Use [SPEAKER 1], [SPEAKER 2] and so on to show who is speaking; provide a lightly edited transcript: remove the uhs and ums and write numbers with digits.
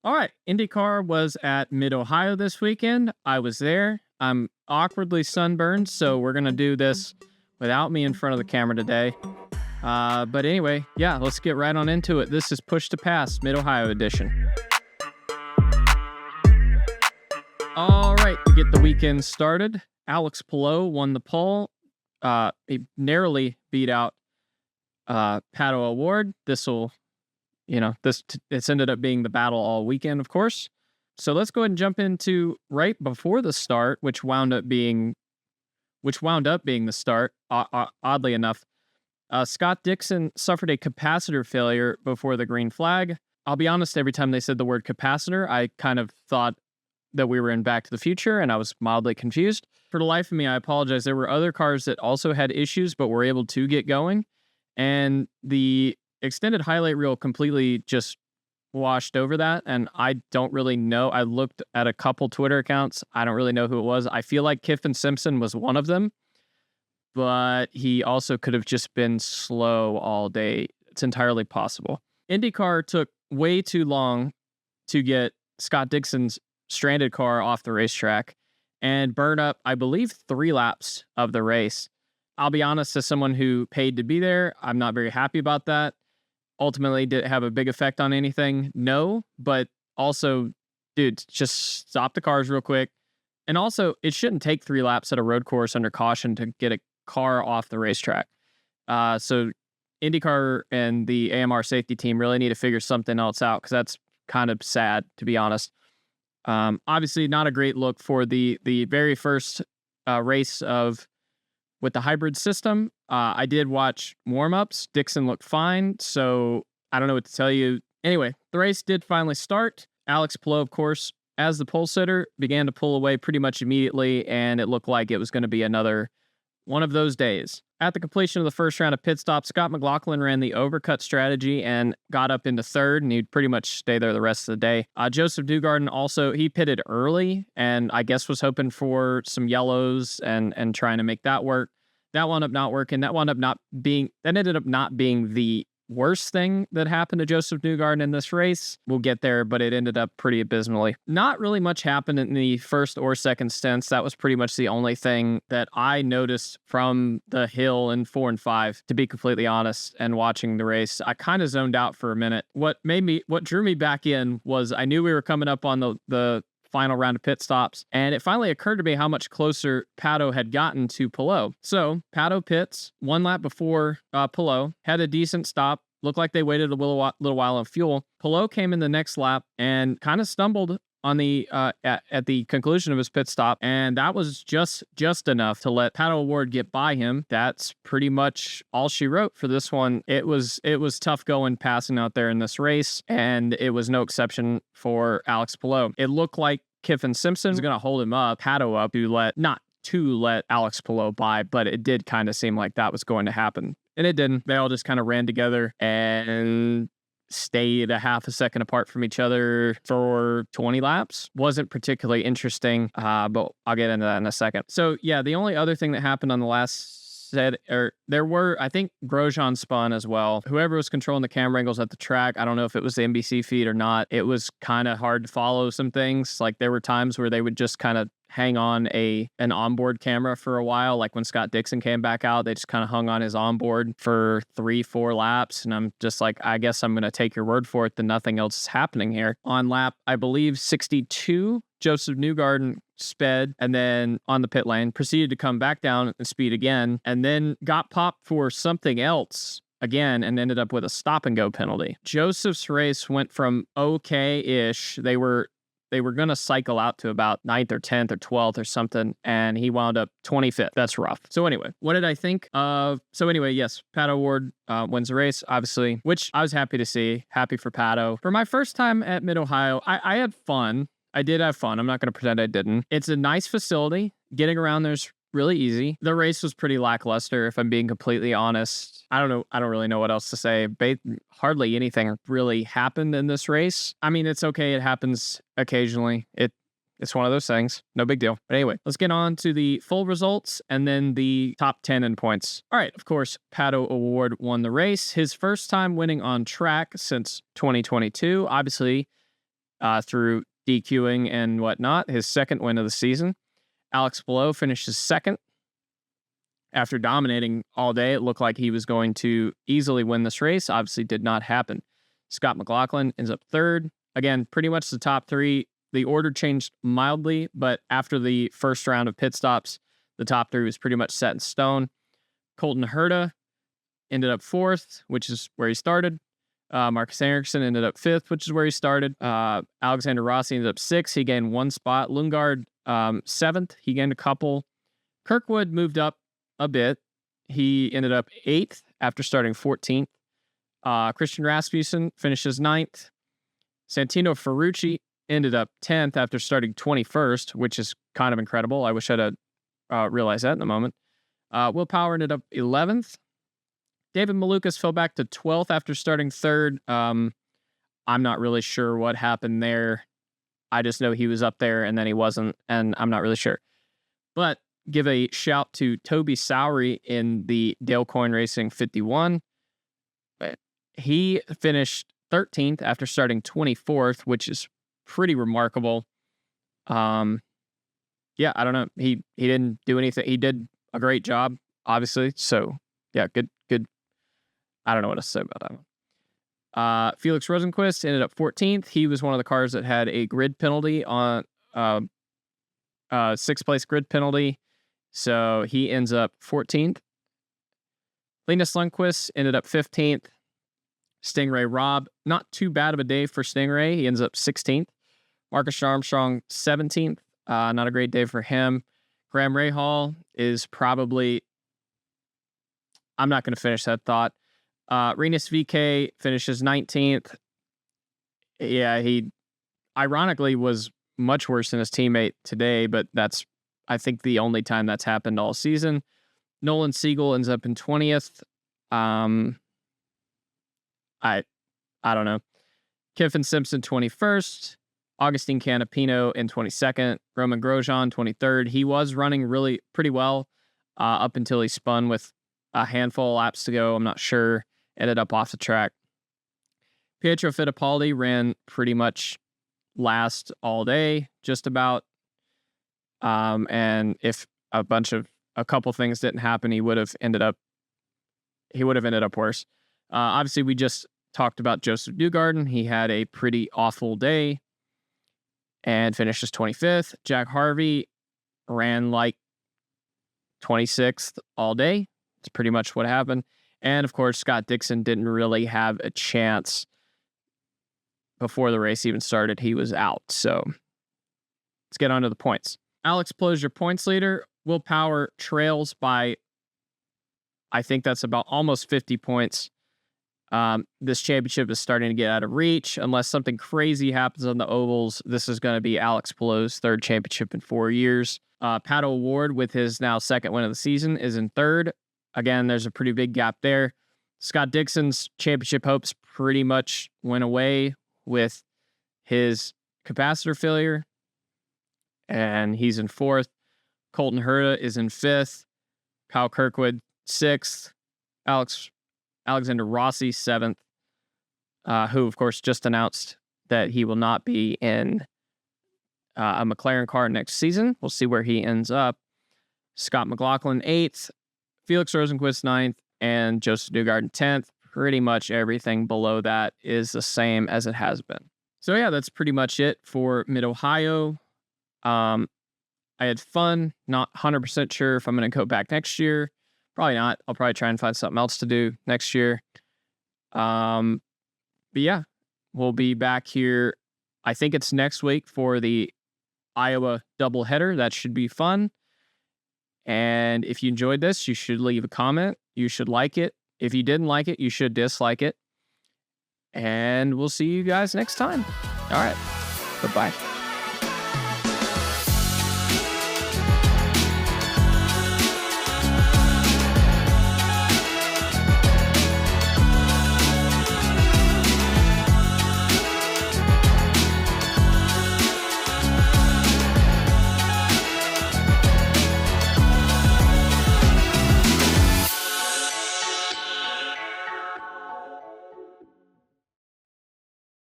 [SPEAKER 1] All right, INDYCAR was at Mid-Ohio this weekend. I was there. I'm awkwardly sunburned, so we're going to do this without me in front of the camera today. But anyway, yeah, let's get right on into it. This is Push to Pass, Mid-Ohio edition. All right, to get the weekend started, Alex Palou won the pole. He narrowly beat out Pato O'Ward. It's ended up being the battle all weekend, of course. So let's go ahead and jump into right before the start, which wound up being the start. Oddly enough, Scott Dixon suffered a capacitor failure before the green flag. I'll be honest, every time they said the word capacitor, I kind of thought that we were in Back to the Future, and I was mildly confused. For the life of me, I apologize. There were other cars that also had issues, but were able to get going. And the extended highlight reel completely just washed over that, and I don't really know. I looked at a couple Twitter accounts. I don't really know who it was. I feel like Kiffin Simpson was one of them, but he also could have just been slow all day. It's entirely possible. IndyCar took way too long to get Scott Dixon's stranded car off the racetrack and burn up, I believe, 3 laps of the race. I'll be honest, as someone who paid to be there, I'm not very happy about that. Ultimately, did it have a big effect on anything? No, but also, dude, just stop the cars real quick. And also, it shouldn't take 3 laps at a road course under caution to get a car off the racetrack. So IndyCar and the AMR safety team really need to figure something else out, because that's kind of sad, to be honest. Obviously, not a great look for the very first race with the hybrid system. I did watch warm-ups. Dixon looked fine, so I don't know what to tell you. Anyway, the race did finally start. Alex Palou, of course, as the pole sitter, began to pull away pretty much immediately, and it looked like it was going to be another one of those days. At the completion of the first round of pit stops, Scott McLaughlin ran the overcut strategy and got up into third, and he'd pretty much stay there the rest of the day. Joseph Newgarden also, he pitted early, and I guess was hoping for some yellows and trying to make that work. That wound up not working. That ended up not being the worst thing that happened to Joseph Newgarden in this race. We'll get there, but it ended up pretty abysmally. Not really much happened in the first or second stints. That was pretty much the only thing that I noticed from the hill in 4 and 5, to be completely honest, and watching the race. I kind of zoned out for a minute. What drew me back in was I knew we were coming up on the final round of pit stops, and it finally occurred to me how much closer Pato had gotten to Palou. So Pato pits 1 lap before Palou, had a decent stop, looked like they waited a little while on fuel. Palou came in the next lap and kind of stumbled on the at the conclusion of his pit stop, and that was just enough to let Pato O'Ward get by him. That's pretty much all she wrote for this one. It was tough going passing out there in this race, and it was no exception for Alex Palou. It looked like Kiffin Simpson was going to hold him up, Pato up, not to let Alex Palou by, but it did kind of seem like that was going to happen. And it didn't. They all just kind of ran together and stayed a half a second apart from each other for 20 laps. Wasn't particularly interesting, but I'll get into that in a second. So yeah, the only other thing that happened on the last set, I think Grosjean spun as well. Whoever was controlling the camera angles at the track, I don't know if it was the NBC feed or not. It was kind of hard to follow some things. Like there were times where they would just kind of hang on an onboard camera for a while. Like when Scott Dixon came back out, they just kind of hung on his onboard for 3-4 laps. And I'm just like, I guess I'm going to take your word for it that nothing else is happening here. On lap, I believe 62, Joseph Newgarden sped, and then on the pit lane proceeded to come back down and speed again, and then got popped for something else again and ended up with a stop and go penalty. Joseph's race went from okay-ish. They were going to cycle out to about 9th or 10th or 12th or something, and he wound up 25th. That's rough. So anyway, what did I think of? So anyway, yes, Pato O'Ward wins the race, obviously, which I was happy to see. Happy for Pato. For my first time at Mid-Ohio, I had fun. I did have fun. I'm not going to pretend I didn't. It's a nice facility. Getting around there's really easy. The race was pretty lackluster, if I'm being completely honest. I don't know. I don't really know what else to say. Hardly anything really happened in this race. I mean, it's okay. It happens occasionally. It's one of those things. No big deal. But anyway, let's get on to the full results and then the top 10 in points. All right. Of course, Pato O'Ward won the race. His first time winning on track since 2022. Obviously, through DQing and whatnot. His second win of the season. Alex Palou finishes second. After dominating all day, it looked like he was going to easily win this race. Obviously did not happen. Scott McLaughlin ends up third. Again, pretty much the top three. The order changed mildly, but after the first round of pit stops, the top three was pretty much set in stone. Colton Herta ended up fourth, which is where he started. Marcus Ericsson ended up fifth, which is where he started. Alexander Rossi ended up sixth. He gained one spot. Lundgaard, seventh. He gained a couple. Kirkwood moved up a bit. He ended up eighth after starting 14th. Christian Rasmussen finishes ninth. Santino Ferrucci ended up 10th after starting 21st, which is kind of incredible. I wish I'd have realized that in a moment. Will Power ended up 11th. David Malukas fell back to 12th after starting third. I'm not really sure what happened there. I just know he was up there and then he wasn't, and I'm not really sure. But give a shout to Toby Sowery in the Dale Coyne Racing 51. He finished 13th after starting 24th, which is pretty remarkable. Yeah, I don't know. He didn't do anything. He did a great job, obviously. So yeah, good. I don't know what to say about that one. Felix Rosenquist ended up 14th. He was one of the cars that had a grid penalty on sixth place grid penalty. So he ends up 14th. Linus Lundqvist ended up 15th. Stingray Robb, not too bad of a day for Stingray. He ends up 16th. Marcus Armstrong, 17th. Not a great day for him. Graham Rahal is probably... I'm not going to finish that thought. Rinus VK finishes 19th. Yeah, he ironically was much worse than his teammate today, but that's, I think, the only time that's happened all season. Nolan Siegel ends up in 20th. I don't know. Kiffin Simpson 21st. Augustine Canapino in 22nd. Roman Grosjean 23rd. He was running really pretty well up until he spun with a handful of laps to go. I'm not sure. Ended up off the track. Pietro Fittipaldi ran pretty much last all day, just about. And if a couple things didn't happen, he would have ended up worse. Obviously, we just talked about Joseph Newgarden. He had a pretty awful day and finishes 25th. Jack Harvey ran like 26th all day. It's pretty much what happened. And of course, Scott Dixon didn't really have a chance before the race even started. He was out. So let's get on to the points. Alex Palou, your points leader. Will Power trails by, I think that's about almost 50 points. This championship is starting to get out of reach. Unless something crazy happens on the ovals, this is going to be Alex Palou's third championship in 4 years. Pato O'Ward, with his now second win of the season, is in third. Again, there's a pretty big gap there. Scott Dixon's championship hopes pretty much went away with his capacitor failure, and he's in fourth. Colton Herta is in fifth. Kyle Kirkwood, sixth. Alexander Rossi, seventh, who, of course, just announced that he will not be in a McLaren car next season. We'll see where he ends up. Scott McLaughlin, eighth. Felix Rosenquist, ninth. And Joseph Newgarden, 10th. Pretty much everything below that is the same as it has been. So, yeah, that's pretty much it for Mid-Ohio. I had fun. Not 100% sure if I'm going to go back next year. Probably not. I'll probably try and find something else to do next year. But yeah, we'll be back here. I think it's next week for the Iowa doubleheader. That should be fun. And if you enjoyed this, you should leave a comment. You should like it. If you didn't like it, you should dislike it. And we'll see you guys next time. All right. Bye-bye.